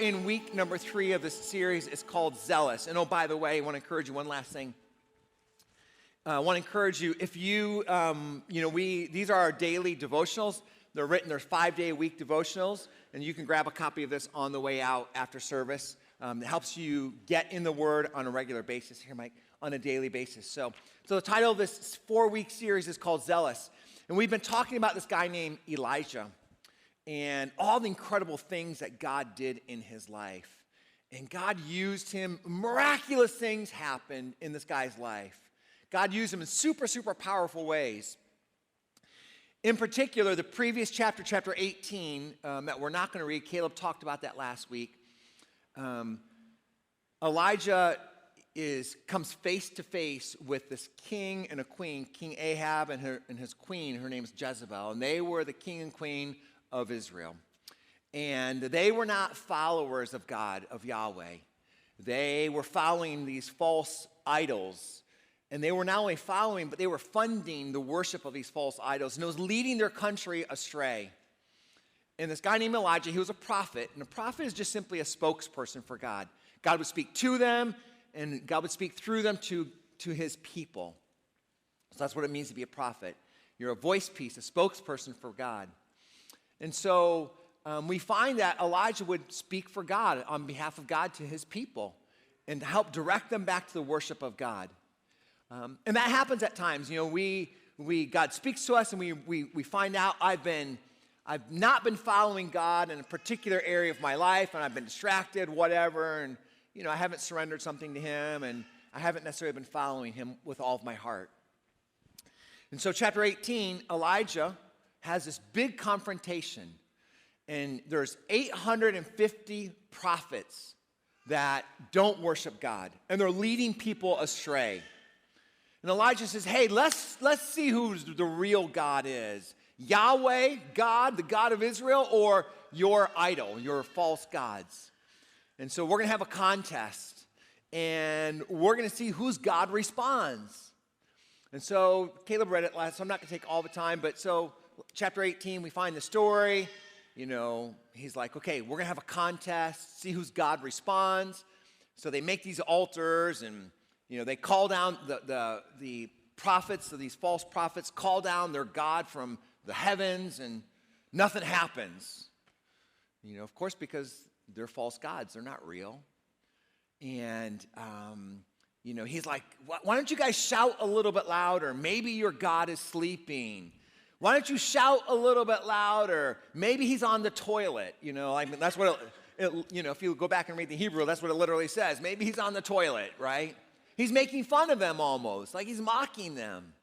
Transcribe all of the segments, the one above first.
in week number 3 of this series. It's called Zealous. And oh, by the way, I want to encourage you one last thing. I want to encourage you, if you, these are our daily devotionals. They're 5-day-a-week devotionals, and you can grab a copy of this on the way out after service. It helps you get in the Word on a regular basis here, Mike, on a daily basis. So the title of this 4-week series is called Zealous. And we've been talking about this guy named Elijah and all the incredible things that God did in his life. And God used him. Miraculous things happened in this guy's life. God used him in super, super powerful ways. In particular, the previous chapter, chapter 18, that we're not going to read, Caleb talked about that last week. Elijah comes face to face with this king and a queen, King Ahab and his queen. Her name is Jezebel, and they were the king and queen of Israel. And they were not followers of God, of Yahweh. They were following these false idols. And they were not only following, but they were funding the worship of these false idols. And it was leading their country astray. And this guy named Elijah, he was a prophet. And a prophet is just simply a spokesperson for God. God would speak to them, and God would speak through them to his people. So that's what it means to be a prophet. You're a voice piece, a spokesperson for God. And so we find that Elijah would speak for God, on behalf of God, to his people, and to help direct them back to the worship of God. And that happens at times. You know, God speaks to us, and we find out I've not been following God in a particular area of my life, and I've been distracted, whatever, and you know, I haven't surrendered something to him, and I haven't necessarily been following him with all of my heart. And so chapter 18, Elijah has this big confrontation, and there's 850 prophets that don't worship God, and they're leading people astray. And Elijah says, hey, let's see who the real God is. Yahweh, God, the God of Israel, or your idol, your false gods. And so we're going to have a contest, and we're going to see whose God responds. And so Caleb read it last, so I'm not going to take all the time, but so chapter 18, we find the story. You know, he's like, okay, we're going to have a contest, see whose God responds. So they make these altars, and, you know, they call down the prophets, so these false prophets call down their God from the heavens, and nothing happens. You know, of course, because they're false gods. They're not real. And, you know, he's like, why don't you guys shout a little bit louder? Maybe your God is sleeping. Why don't you shout a little bit louder? Maybe he's on the toilet. You know, I mean, that's what, you know, if you go back and read the Hebrew, that's what it literally says. Maybe he's on the toilet, right? He's making fun of them almost, like he's mocking them.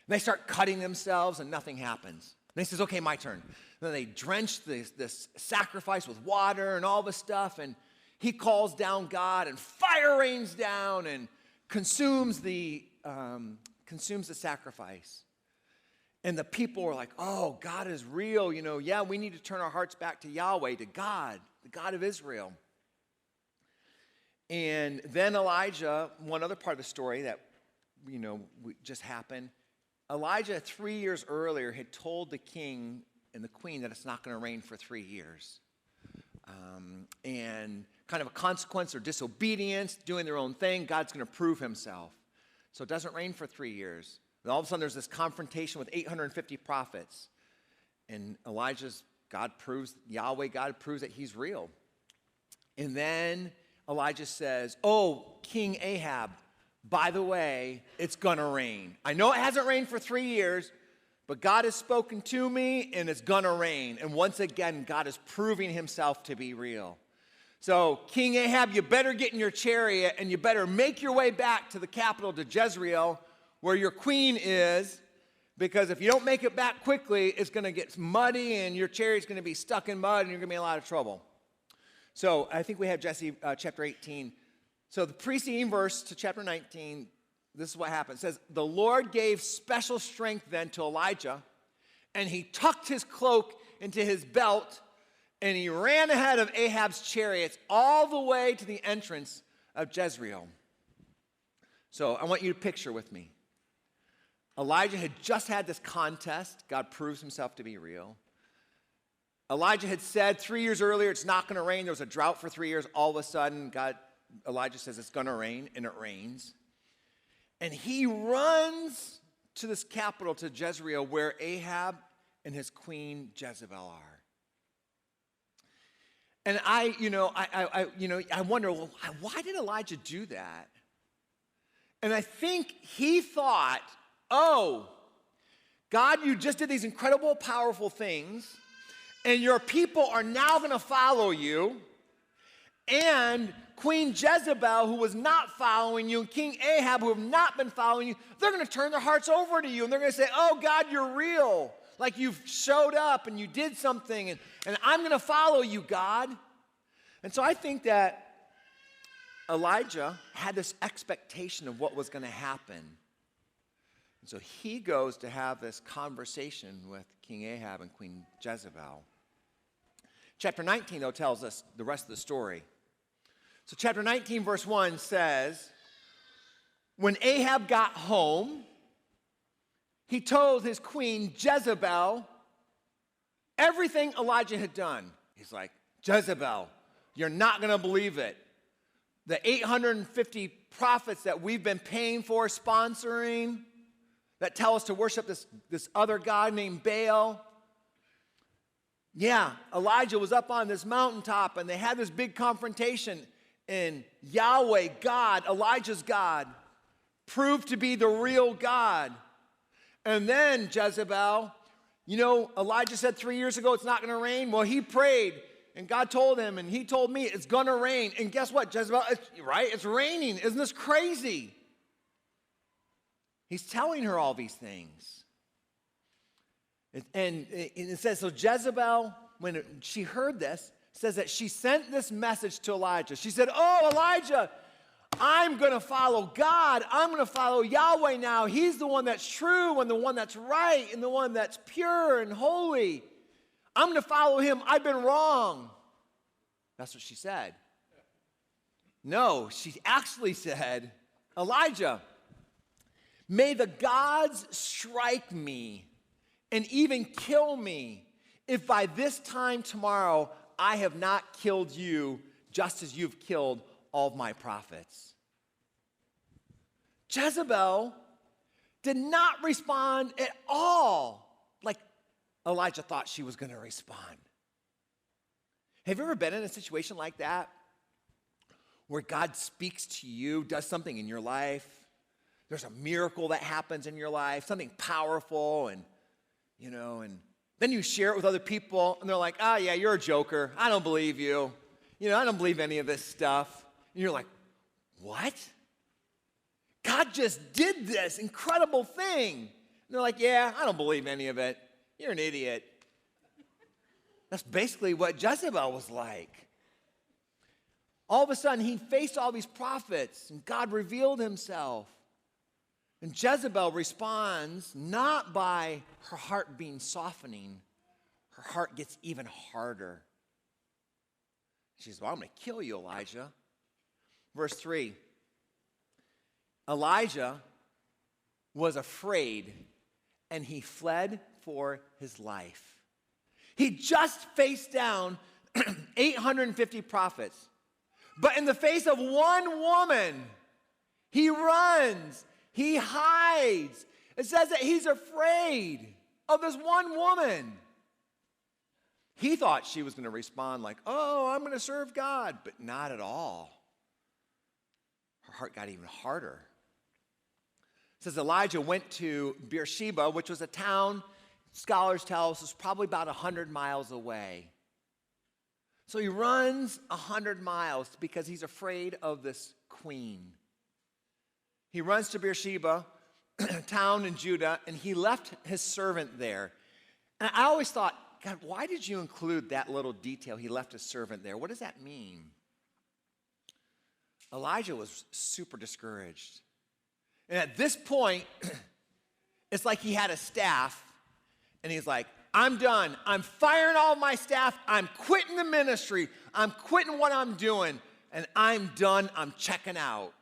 And they start cutting themselves, and nothing happens. And he says, okay, my turn. And then they drench this sacrifice with water and all this stuff, and he calls down God, and fire rains down and consumes the sacrifice. And the people were like, oh, God is real. You know, yeah, we need to turn our hearts back to Yahweh, to God, the God of Israel. And then Elijah, one other part of the story that, you know, just happened, Elijah 3 years earlier had told the king and the queen that it's not going to rain for 3 years. And kind of a consequence or disobedience, doing their own thing, God's going to prove himself. So it doesn't rain for 3 years. And all of a sudden there's this confrontation with 850 prophets. And God proves that he's real. And then Elijah says, oh, King Ahab, by the way, it's going to rain. I know it hasn't rained for 3 years, but God has spoken to me, and it's going to rain. And once again, God is proving himself to be real. So, King Ahab, you better get in your chariot, and you better make your way back to the capital, to Jezreel, where your queen is, because if you don't make it back quickly, it's going to get muddy, and your chariot's going to be stuck in mud, and you're going to be in a lot of trouble. So, I think we have Jesse, chapter 18. So the preceding verse to chapter 19, this is what happened. It says, the Lord gave special strength then to Elijah, and he tucked his cloak into his belt, and he ran ahead of Ahab's chariots all the way to the entrance of Jezreel. So I want you to picture with me. Elijah had just had this contest. God proves himself to be real. Elijah had said 3 years earlier it's not going to rain. There was a drought for 3 years. All of a sudden, Elijah says it's going to rain, and it rains. And he runs to this capital, to Jezreel, where Ahab and his queen Jezebel are. And I wonder, well, why did Elijah do that? And I think he thought, oh, God, you just did these incredible, powerful things, and your people are now going to follow you. And Queen Jezebel, who was not following you, and King Ahab, who have not been following you, they're going to turn their hearts over to you. And they're going to say, oh, God, you're real. Like you've showed up and you did something, and I'm going to follow you, God. And so I think that Elijah had this expectation of what was going to happen. And so he goes to have this conversation with King Ahab and Queen Jezebel. Chapter 19, though, tells us the rest of the story. So chapter 19, verse 1 says, when Ahab got home, he told his queen Jezebel everything Elijah had done. He's like, Jezebel, you're not going to believe it. The 850 prophets that we've been paying for, sponsoring, that tell us to worship this other god named Baal. Yeah, Elijah was up on this mountaintop, and they had this big confrontation, and Yahweh, God, Elijah's God, proved to be the real God. And then Jezebel, Elijah said 3 years ago it's not going to rain. Well, he prayed, and God told him, and he told me it's going to rain. And guess what, Jezebel? It's raining. Isn't this crazy? He's telling her all these things. And it says, so Jezebel, when she heard this, says that she sent this message to Elijah. She said, oh, Elijah, I'm going to follow God. I'm going to follow Yahweh now. He's the one that's true and the one that's right and the one that's pure and holy. I'm going to follow him. I've been wrong. That's what she said. No, she actually said, Elijah, may the gods strike me and even kill me if by this time tomorrow I have not killed you just as you've killed all of my prophets. Jezebel did not respond at all like Elijah thought she was going to respond. Have you ever been in a situation like that where God speaks to you, does something in your life? There's a miracle that happens in your life, something powerful, and then you share it with other people, and they're like, oh, yeah, you're a joker. I don't believe you. I don't believe any of this stuff. And you're like, what? God just did this incredible thing. And they're like, yeah, I don't believe any of it. You're an idiot. That's basically what Jezebel was like. All of a sudden, he faced all these prophets, and God revealed himself. And Jezebel responds not by her heart being softening. Her heart gets even harder. She says, well, I'm going to kill you, Elijah. Verse 3, Elijah was afraid, and he fled for his life. He just faced down 850 prophets. But in the face of one woman, he runs. He hides. It says that he's afraid of this one woman. He thought she was going to respond like, oh, I'm going to serve God, but not at all. Her heart got even harder. It says Elijah went to Beersheba, which was a town, scholars tell us, was probably about 100 miles away. So he runs 100 miles because he's afraid of this queen. He runs to Beersheba, a town in Judah, and he left his servant there. And I always thought, God, why did you include that little detail? He left his servant there. What does that mean? Elijah was super discouraged. And at this point, it's like he had a staff, and he's like, I'm done. I'm firing all my staff. I'm quitting the ministry. I'm quitting what I'm doing, and I'm done. I'm checking out.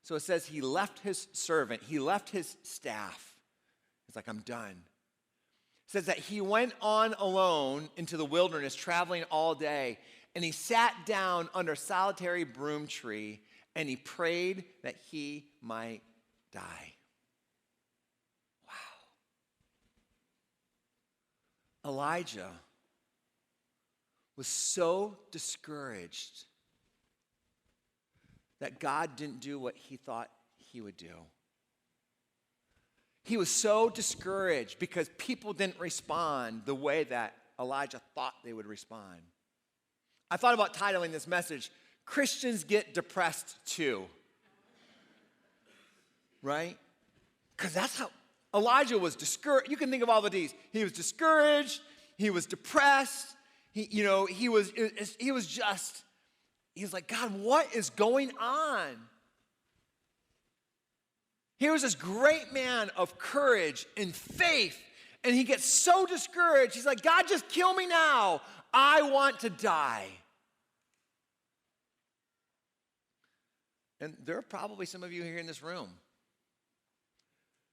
So it says he left his servant. He left his staff. He's like, I'm done. says that he went on alone into the wilderness, traveling all day, and he sat down under a solitary broom tree, and he prayed that he might die. Wow. Elijah was so discouraged that God didn't do what he thought he would do. He was so discouraged because people didn't respond the way that Elijah thought they would respond. I thought about titling this message, Christians Get Depressed Too. Right? Because that's how Elijah was discouraged. You can think of all the D's. He was discouraged. He was depressed. He was like, God, what is going on? He was this great man of courage and faith, and he gets so discouraged. He's like, God, just kill me now. I want to die. And there are probably some of you here in this room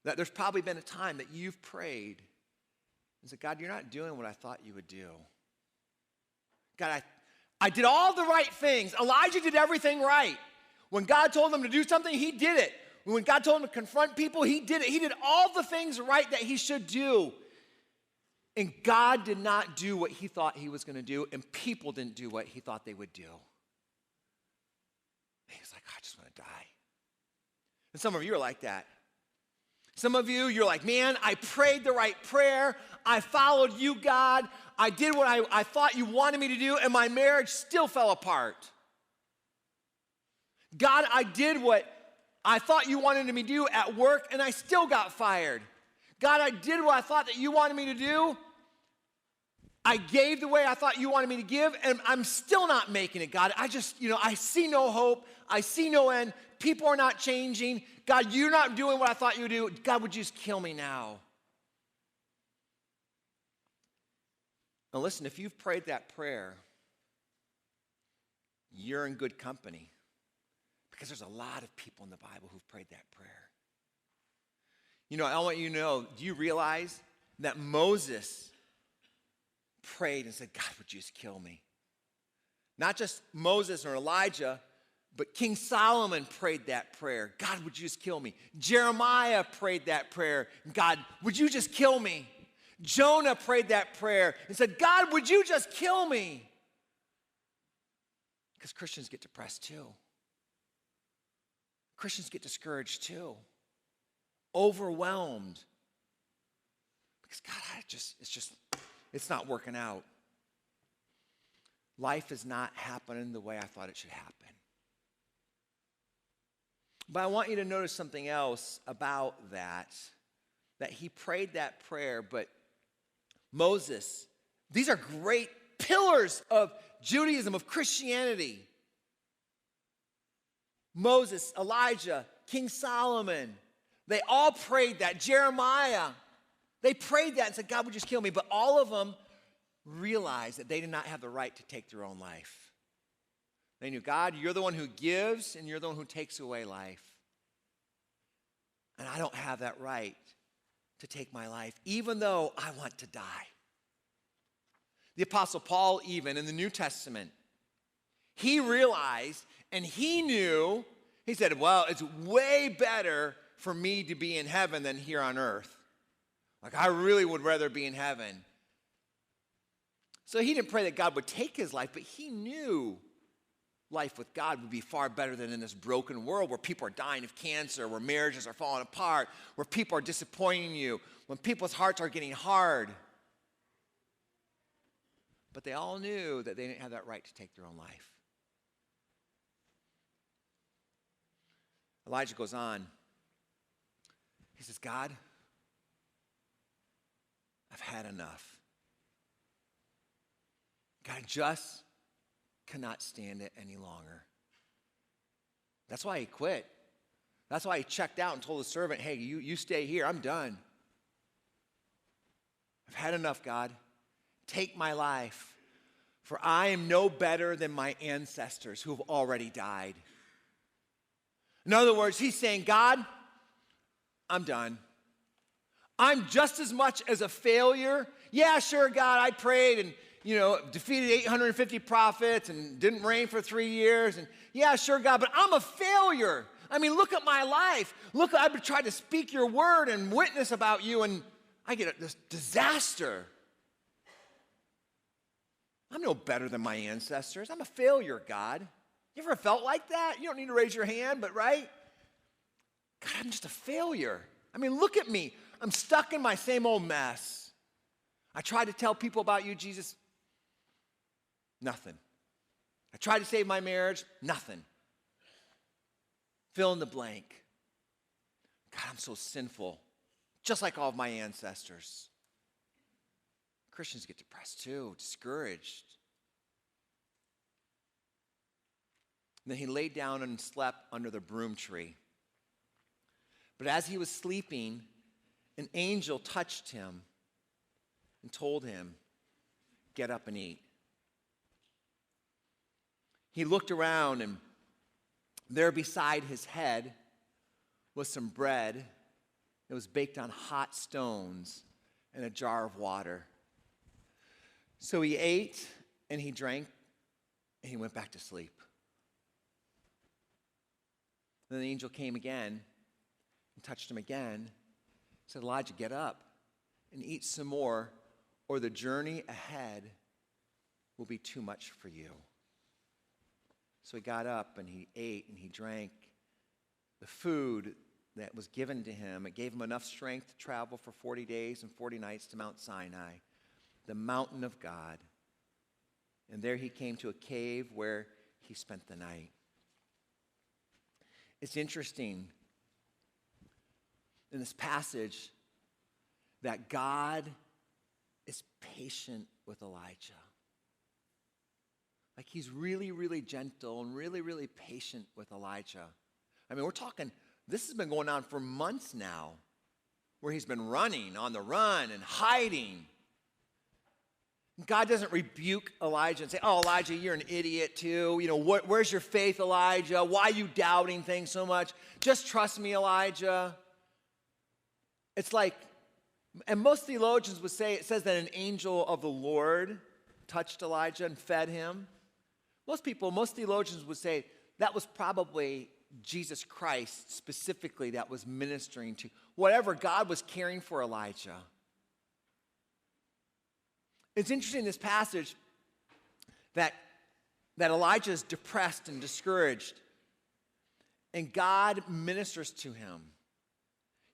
that there's probably been a time that you've prayed and said, God, you're not doing what I thought you would do. God, I did all the right things. Elijah did everything right. When God told him to do something, he did it. When God told him to confront people, he did it. He did all the things right that he should do. And God did not do what he thought he was going to do, and people didn't do what he thought they would do. He was like, I just want to die. And some of you are like that. Some of you, you're like, man, I prayed the right prayer. I followed you, God. I did what I thought you wanted me to do, and my marriage still fell apart. God, I did what I thought you wanted me to do at work, and I still got fired. God, I did what I thought that you wanted me to do. I gave the way I thought you wanted me to give, and I'm still not making it, God. I see no hope. I see no end. People are not changing. God, you're not doing what I thought you would do. God, would you just kill me now? Now listen, if you've prayed that prayer, you're in good company. Because there's a lot of people in the Bible who've prayed that prayer. You know, I want you to know, do you realize that Moses prayed and said, God, would you just kill me? Not just Moses or Elijah, but King Solomon prayed that prayer. God, would you just kill me? Jeremiah prayed that prayer. God, would you just kill me? Jonah prayed that prayer and said, God, would you just kill me? Because Christians get depressed too. Christians get discouraged too, overwhelmed. Because God, it's not working out. Life is not happening the way I thought it should happen. But I want you to notice something else about that he prayed that prayer, but Moses, these are great pillars of Judaism, of Christianity. Moses, Elijah, King Solomon, they all prayed that. Jeremiah, they prayed that and said, God, would you just kill me? But all of them realized that they did not have the right to take their own life. They knew, God, you're the one who gives and you're the one who takes away life. And I don't have that right to take my life, even though I want to die. The Apostle Paul, even in the New Testament, he realized and he knew, he said, well, it's way better for me to be in heaven than here on earth. Like, I really would rather be in heaven. So he didn't pray that God would take his life, but he knew life with God would be far better than in this broken world where people are dying of cancer, where marriages are falling apart, where people are disappointing you, when people's hearts are getting hard. But they all knew that they didn't have that right to take their own life. Elijah goes on. He says, God, I've had enough. God, I just cannot stand it any longer. That's why he quit. That's why he checked out and told his servant, hey, you stay here. I'm done. I've had enough, God. Take my life, for I am no better than my ancestors who have already died. In other words, he's saying, God, I'm done. I'm just as much as a failure. Yeah, sure, God, I prayed and, defeated 850 prophets and didn't reign for 3 years. And yeah, sure, God, but I'm a failure. I mean, look at my life. Look, I've tried to speak your word and witness about you, and I get this disaster. I'm no better than my ancestors. I'm a failure, God. You ever felt like that? You don't need to raise your hand, but right? God, I'm just a failure. I mean, look at me. I'm stuck in my same old mess. I tried to tell people about you, Jesus. Nothing. I tried to save my marriage. Nothing. Fill in the blank. God, I'm so sinful. Just like all of my ancestors. Christians get depressed too, discouraged. And then he laid down and slept under the broom tree. But as he was sleeping, an angel touched him and told him, "Get up and eat." He looked around, and there beside his head was some bread that was baked on hot stones and a jar of water. So he ate and he drank and he went back to sleep. Then the angel came again and touched him again. Said, "Elijah, get up and eat some more, or the journey ahead will be too much for you." So he got up and he ate and he drank the food that was given to him. It gave him enough strength to travel for 40 days and 40 nights to Mount Sinai, the mountain of God. And there he came to a cave where he spent the night. It's interesting in this passage that God is patient with Elijah. Like he's really, really gentle and really, really patient with Elijah. I mean, we're talking, this has been going on for months now, where he's been running on the run and hiding. God doesn't rebuke Elijah and say, "Oh, Elijah, you're an idiot too. Where's your faith, Elijah? Why are you doubting things so much? Just trust me, Elijah." It's like, and most theologians would say, it says that an angel of the Lord touched Elijah and fed him. Most theologians would say that was probably Jesus Christ specifically that was ministering to whatever God was caring for Elijah. It's interesting in this passage that Elijah is depressed and discouraged, and God ministers to him.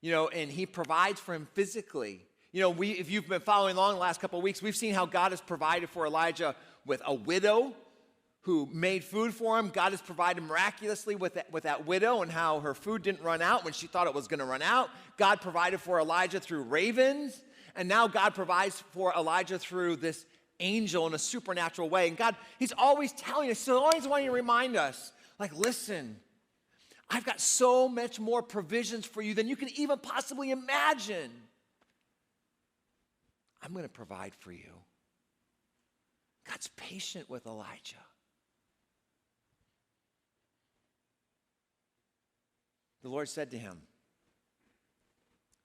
And he provides for him physically. If you've been following along the last couple of weeks, we've seen how God has provided for Elijah with a widow who made food for him. God has provided miraculously with that widow, and how her food didn't run out when she thought it was going to run out. God provided for Elijah through ravens. And now God provides for Elijah through this angel in a supernatural way. And God, he's always telling us, so always wanting to remind us, like, listen, I've got so much more provisions for you than you can even possibly imagine. I'm going to provide for you. God's patient with Elijah. The Lord said to him,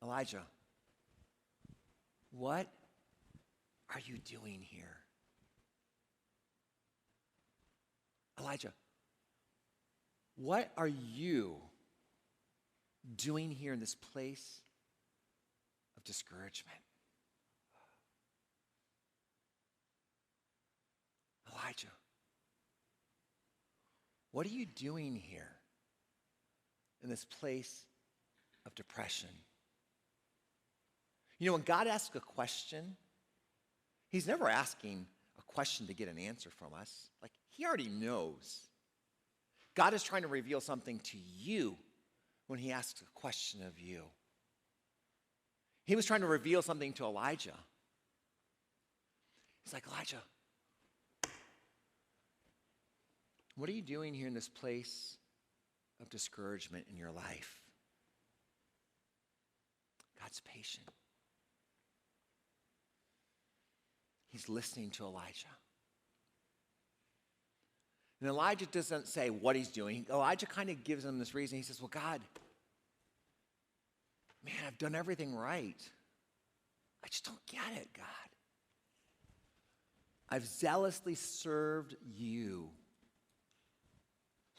"Elijah, what are you doing here?" Elijah, what are you doing here in this place of discouragement? Elijah, what are you doing here in this place of depression? When God asks a question, he's never asking a question to get an answer from us. Like, he already knows. God is trying to reveal something to you when he asks a question of you. He was trying to reveal something to Elijah. He's like, "Elijah, what are you doing here in this place of discouragement in your life?" God's patient. He's listening to Elijah. And Elijah doesn't say what he's doing. Elijah kind of gives him this reason. He says, "Well, God, man, I've done everything right. I just don't get it, God. I've zealously served you.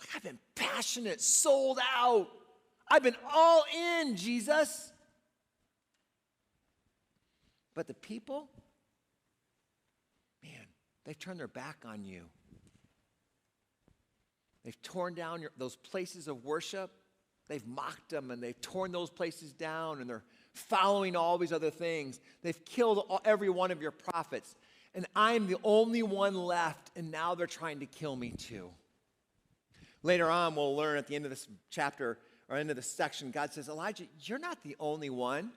Like I've been passionate, sold out. I've been all in, Jesus. But the people, man, they've turned their back on you. They've torn down those places of worship. They've mocked them, and they've torn those places down, and they're following all these other things. They've killed every one of your prophets, and I'm the only one left, and now they're trying to kill me too. Later on, we'll learn at the end of this chapter, or end of this section, God says, Elijah, you're not the only one.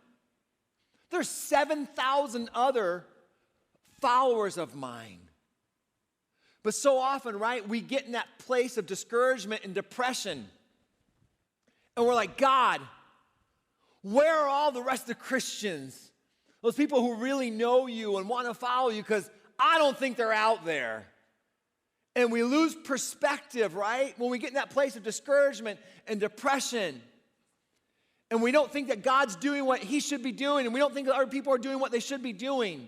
There's 7,000 other followers of mine. But so often, right, we get in that place of discouragement and depression. And we're like, God, where are all the rest of the Christians? Those people who really know you and want to follow you, because I don't think they're out there. And we lose perspective, right? When we get in that place of discouragement and depression. And we don't think that God's doing what he should be doing. And we don't think that other people are doing what they should be doing.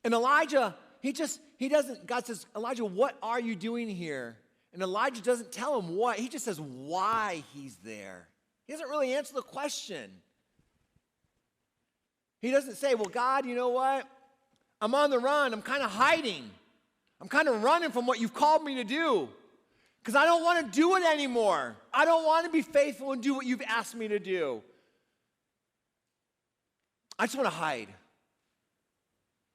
And Elijah, God says, Elijah, what are you doing here? And Elijah doesn't tell him what. He just says why he's there. He doesn't really answer the question. He doesn't say, well, God, you know what? I'm on the run. I'm kind of hiding. I'm kind of running from what you've called me to do because I don't want to do it anymore. I don't want to be faithful and do what you've asked me to do. I just want to hide.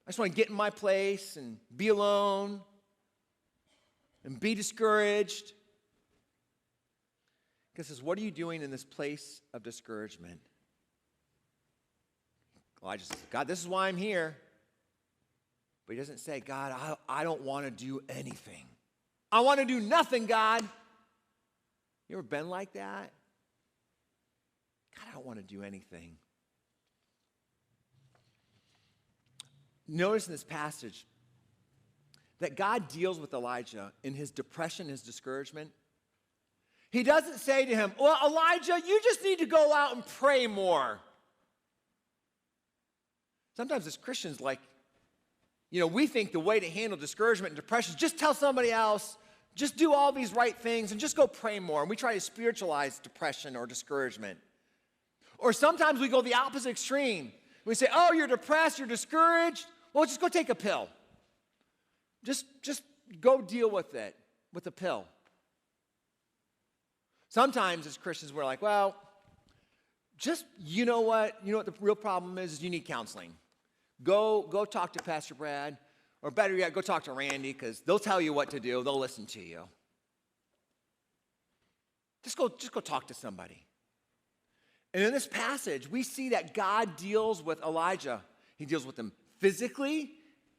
I just want to get in my place and be alone and be discouraged. God says, what are you doing in this place of discouragement? Elijah says, God, this is why I'm here. But he doesn't say, God, I don't want to do anything. I want to do nothing, God. You ever been like that? God, I don't want to do anything. Notice in this passage that God deals with Elijah in his depression, his discouragement. He doesn't say to him, well, Elijah, you just need to go out and pray more. Sometimes as Christians, we think the way to handle discouragement and depression is just tell somebody else, just do all these right things, and just go pray more. And we try to spiritualize depression or discouragement. Or sometimes we go the opposite extreme. We say, oh, you're depressed, you're discouraged. Well, just go take a pill. Just go deal with it with a pill. Sometimes as Christians, we're like, well, you know what the real problem is you need counseling. Go talk to Pastor Brad, or better yet, go talk to Randy, because they'll tell you what to do. They'll listen to you. Just go talk to somebody. And in this passage, we see that God deals with Elijah. He deals with him physically.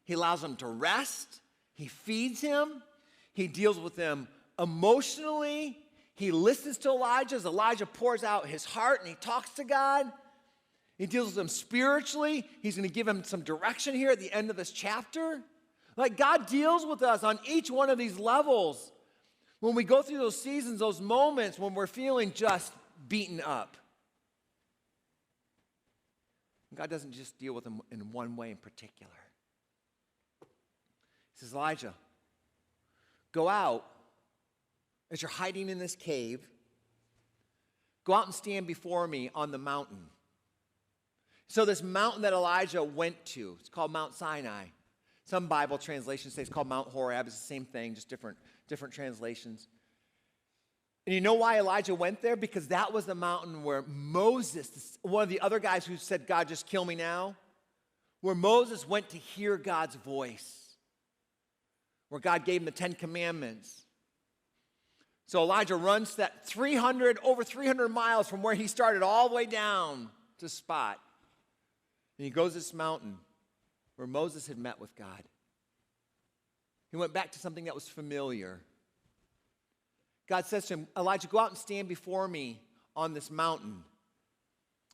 He allows him to rest. He feeds him. He deals with him emotionally. He listens to Elijah as Elijah pours out his heart and he talks to God. He deals with him spiritually. He's going to give him some direction here at the end of this chapter. Like God deals with us on each one of these levels. When we go through those seasons, those moments when we're feeling just beaten up. God doesn't just deal with them in one way in particular. He says, Elijah, go out as you're hiding in this cave. Go out and stand before me on the mountain. So this mountain that Elijah went to, it's called Mount Sinai. Some Bible translations say it's called Mount Horeb. It's the same thing, just different translations. And you know why Elijah went there? Because that was the mountain where Moses, one of the other guys who said, God, just kill me now, where Moses went to hear God's voice, where God gave him the 10 Commandments. So Elijah runs that over 300 miles from where he started all the way down to Spot. And he goes to this mountain where Moses had met with God. He went back to something that was familiar. God says to him, Elijah, go out and stand before me on this mountain.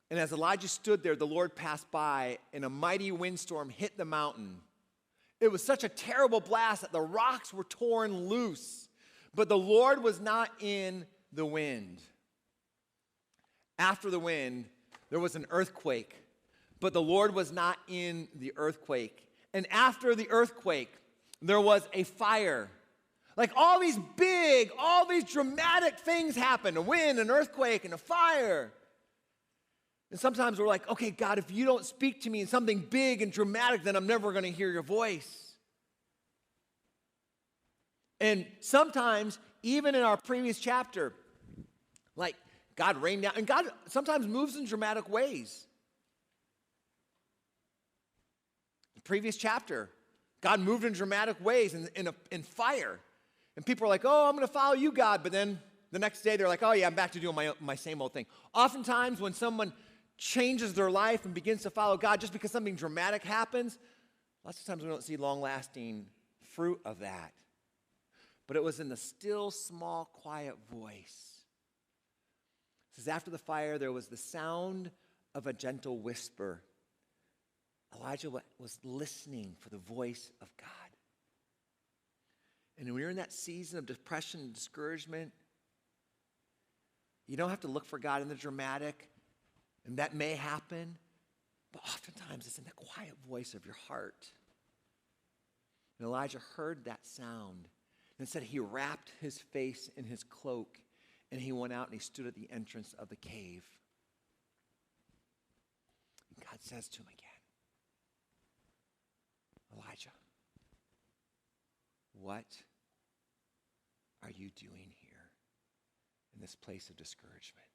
And as Elijah stood there, the Lord passed by, and a mighty windstorm hit the mountain. It was such a terrible blast that the rocks were torn loose, but the Lord was not in the wind. After the wind, there was an earthquake, but the Lord was not in the earthquake. And after the earthquake, there was a fire. Like all these dramatic things happen, a wind, an earthquake, and a fire. And sometimes we're like, okay, God, if you don't speak to me in something big and dramatic, then I'm never going to hear your voice. And sometimes, even in our previous chapter, like God rained down, and God sometimes moves in dramatic ways. The previous chapter, God moved in dramatic ways in fire. And people are like, oh, I'm going to follow you, God. But then the next day, they're like, oh, yeah, I'm back to doing my same old thing. Oftentimes, when someone changes their life and begins to follow God just because something dramatic happens, lots of times we don't see long-lasting fruit of that. But it was in the still, small, quiet voice. It says, after the fire, there was the sound of a gentle whisper. Elijah was listening for the voice of God. And when you're in that season of depression and discouragement, you don't have to look for God in the dramatic, and that may happen, but oftentimes it's in the quiet voice of your heart. And Elijah heard that sound, and it said he wrapped his face in his cloak, and he went out and he stood at the entrance of the cave. And God says to him again, Elijah, what are you doing here in this place of discouragement?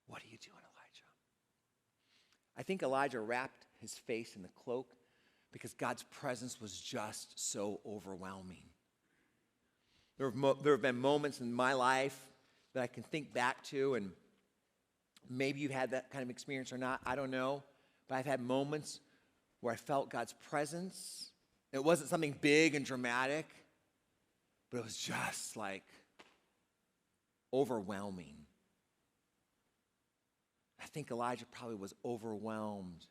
What are you doing, Elijah? I think Elijah wrapped his face in the cloak because God's presence was just so overwhelming. There have been moments in my life that I can think back to, and maybe you've had that kind of experience or not, I don't know, but I've had moments where I felt God's presence. It wasn't something big and dramatic, but it was just like overwhelming. I think Elijah probably was overwhelmed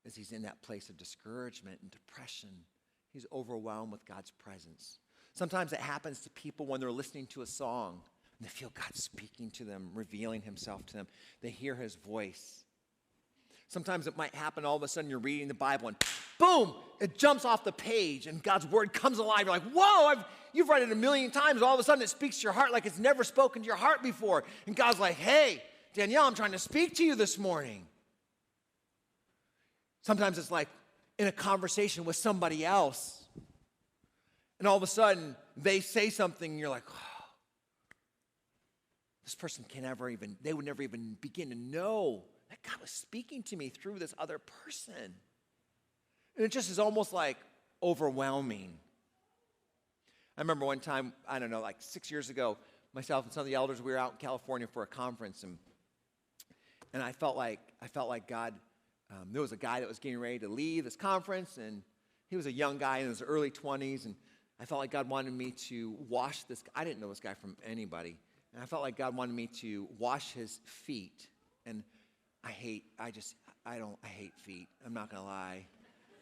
as he's in that place of discouragement and depression. He's overwhelmed with God's presence. Sometimes it happens to people when they're listening to a song and they feel God speaking to them, revealing himself to them. They hear his voice. Sometimes it might happen all of a sudden you're reading the Bible and boom, it jumps off the page and God's word comes alive. You're like, whoa, you've read it a million times. All of a sudden it speaks to your heart like it's never spoken to your heart before. And God's like, hey, Danielle, I'm trying to speak to you this morning. Sometimes it's like in a conversation with somebody else. And all of a sudden they say something and you're like, oh, this person they would never even begin to know that God was speaking to me through this other person. And it just is almost like overwhelming. I remember one time, I don't know, like 6 years ago, myself and some of the elders, we were out in California for a conference, and I felt like God, there was a guy that was getting ready to leave this conference, and he was a young guy in his early 20s, and I felt like God wanted me to wash this. I didn't know this guy from anybody, and I felt like God wanted me to wash his feet. And I hate feet. I'm not gonna lie.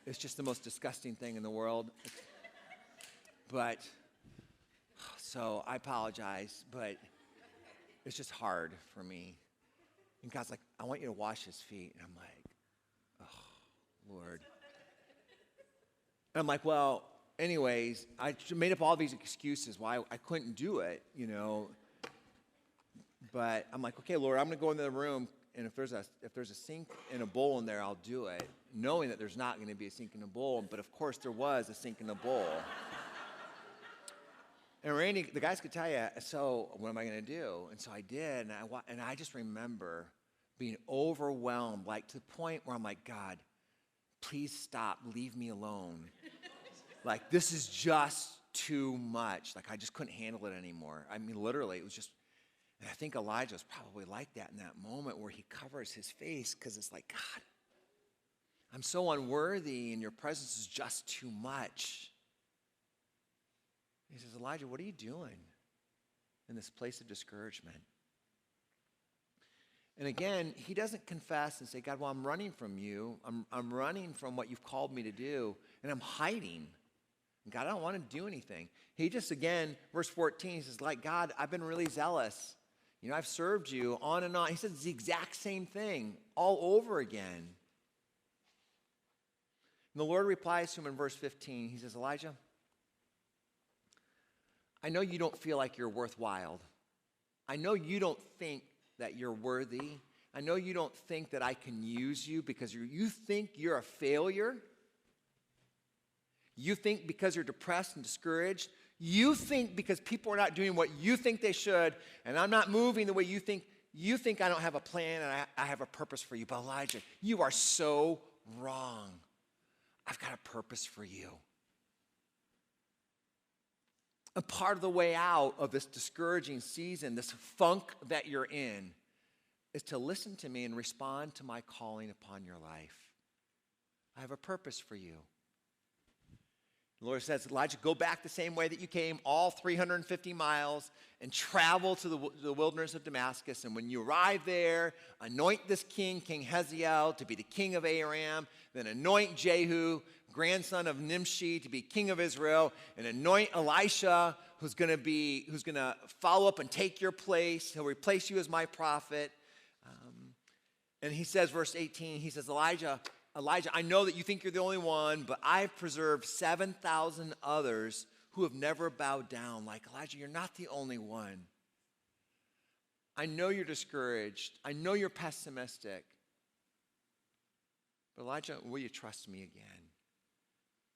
It's just the most disgusting thing in the world. But so I apologize, but it's just hard for me. And God's like, I want you to wash his feet. And I'm like, oh, Lord. And I'm like, well, anyways, I made up all these excuses why I couldn't do it, you know. But I'm like, okay, Lord, I'm going to go into the room, and if there's a sink and a bowl in there, I'll do it, knowing that there's not going to be a sink and a bowl. But, of course, there was a sink and a bowl. And Randy, the guys could tell you, so what am I going to do? And so I did, and I just remember being overwhelmed, like to the point where I'm like, God, please stop, leave me alone. Like, this is just too much. Like, I just couldn't handle it anymore. I mean, literally, it was just, and I think Elijah was probably like that in that moment where he covers his face because it's like, God, I'm so unworthy, and your presence is just too much. He says, Elijah, what are you doing in this place of discouragement? And again, he doesn't confess and say, God, well, I'm running from you. I'm running from what you've called me to do, and I'm hiding. And God, I don't want to do anything. He just, again, verse 14, he says, like, God, I've been really zealous. I've served you on and on. He says the exact same thing all over again. And the Lord replies to him in verse 15. He says, Elijah, I know you don't feel like you're worthwhile. I know you don't think that you're worthy. I know you don't think that I can use you because you think you're a failure. You think because you're depressed and discouraged. You think because people are not doing what you think they should, and I'm not moving the way you think I don't have a plan and I have a purpose for you. But Elijah, you are so wrong. I've got a purpose for you. And part of the way out of this discouraging season, this funk that you're in, is to listen to me and respond to my calling upon your life. I have a purpose for you. The Lord says, Elijah, go back the same way that you came, all 350 miles, and travel to the wilderness of Damascus. And when you arrive there, anoint this king, King Hazael, to be the king of Aram. Then anoint Jehu, grandson of Nimshi, to be king of Israel. And anoint Elisha, who's going to follow up and take your place. He'll replace you as my prophet. And he says, verse 18, he says, Elijah, I know that you think you're the only one, but I've preserved 7,000 others who have never bowed down. Like, Elijah, you're not the only one. I know you're discouraged. I know you're pessimistic. But Elijah, will you trust me again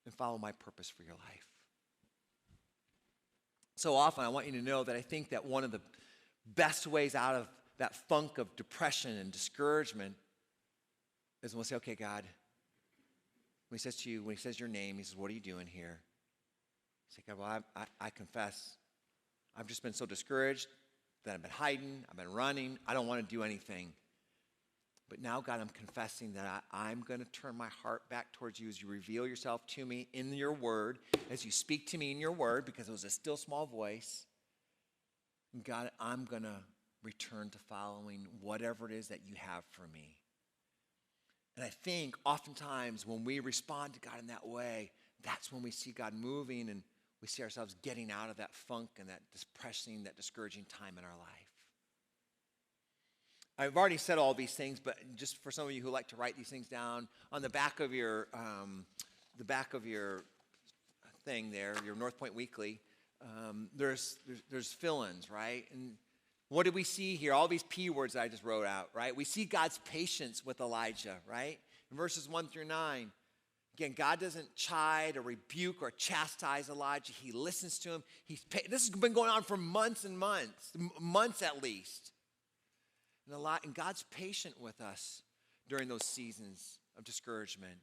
and follow my purpose for your life? So often I want you to know that I think that one of the best ways out of that funk of depression and discouragement is when we say, okay, God, when he says to you, when he says your name, he says, what are you doing here? You say, God, well, I confess, I've just been so discouraged that I've been hiding, I've been running, I don't want to do anything. But now, God, I'm confessing that I'm going to turn my heart back towards you as you reveal yourself to me in your word, as you speak to me in your word, because it was a still small voice. And God, I'm going to return to following whatever it is that you have for me. And I think oftentimes when we respond to God in that way, that's when we see God moving and we see ourselves getting out of that funk and that depressing, that discouraging time in our life. I've already said all these things, but just for some of you who like to write these things down, on the back of your thing there, your North Point Weekly, there's fill-ins, right? And what did we see here? All these P words that I just wrote out, right? We see God's patience with Elijah, right? In verses 1 through 9. Again, God doesn't chide or rebuke or chastise Elijah. He listens to him. This has been going on for months and months at least. And God's patient with us during those seasons of discouragement.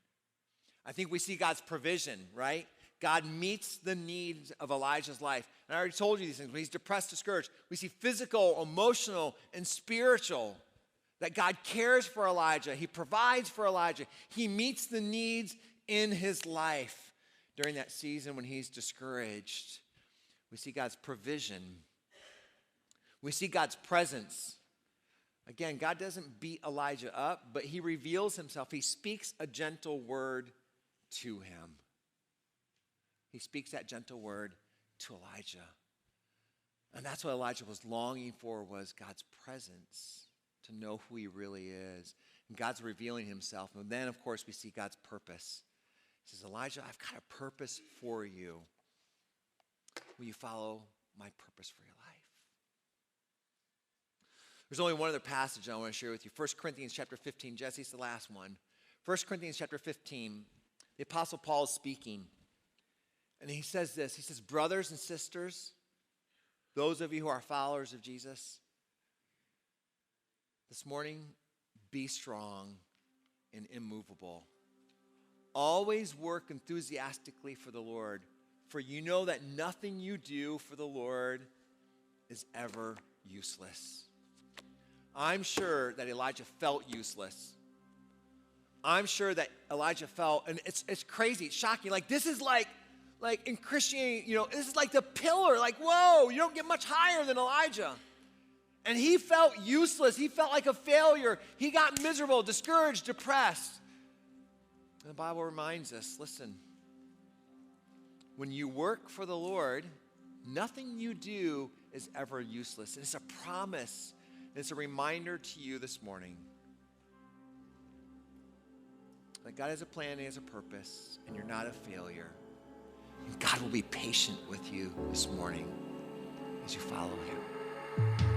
I think we see God's provision, right? God meets the needs of Elijah's life. And I already told you these things. When he's depressed, discouraged, we see physical, emotional, and spiritual. That God cares for Elijah. He provides for Elijah. He meets the needs in his life during that season when he's discouraged. We see God's provision. We see God's presence. Again, God doesn't beat Elijah up, but he reveals himself. He speaks a gentle word to him. He speaks that gentle word to Elijah. And that's what Elijah was longing for, was God's presence, to know who he really is. And God's revealing himself. And then, of course, we see God's purpose. He says, Elijah, I've got a purpose for you. Will you follow my purpose for your life? There's only one other passage I want to share with you. 1 Corinthians chapter 15. Jesse's the last one. 1 Corinthians chapter 15. The Apostle Paul is speaking. And he says this. He says, brothers and sisters, those of you who are followers of Jesus, this morning, be strong and immovable. Always work enthusiastically for the Lord, for you know that nothing you do for the Lord is ever useless. I'm sure that Elijah felt useless. I'm sure that Elijah felt, and it's crazy, it's shocking. Like, this is like in Christianity, this is like the pillar. Like, whoa, you don't get much higher than Elijah. And he felt useless. He felt like a failure. He got miserable, discouraged, depressed. And the Bible reminds us, listen, when you work for the Lord, Nothing you do is ever useless. And it's a promise. It's a reminder to you this morning that God has a plan, He has a purpose, and you're not a failure. And God will be patient with you this morning as you follow Him.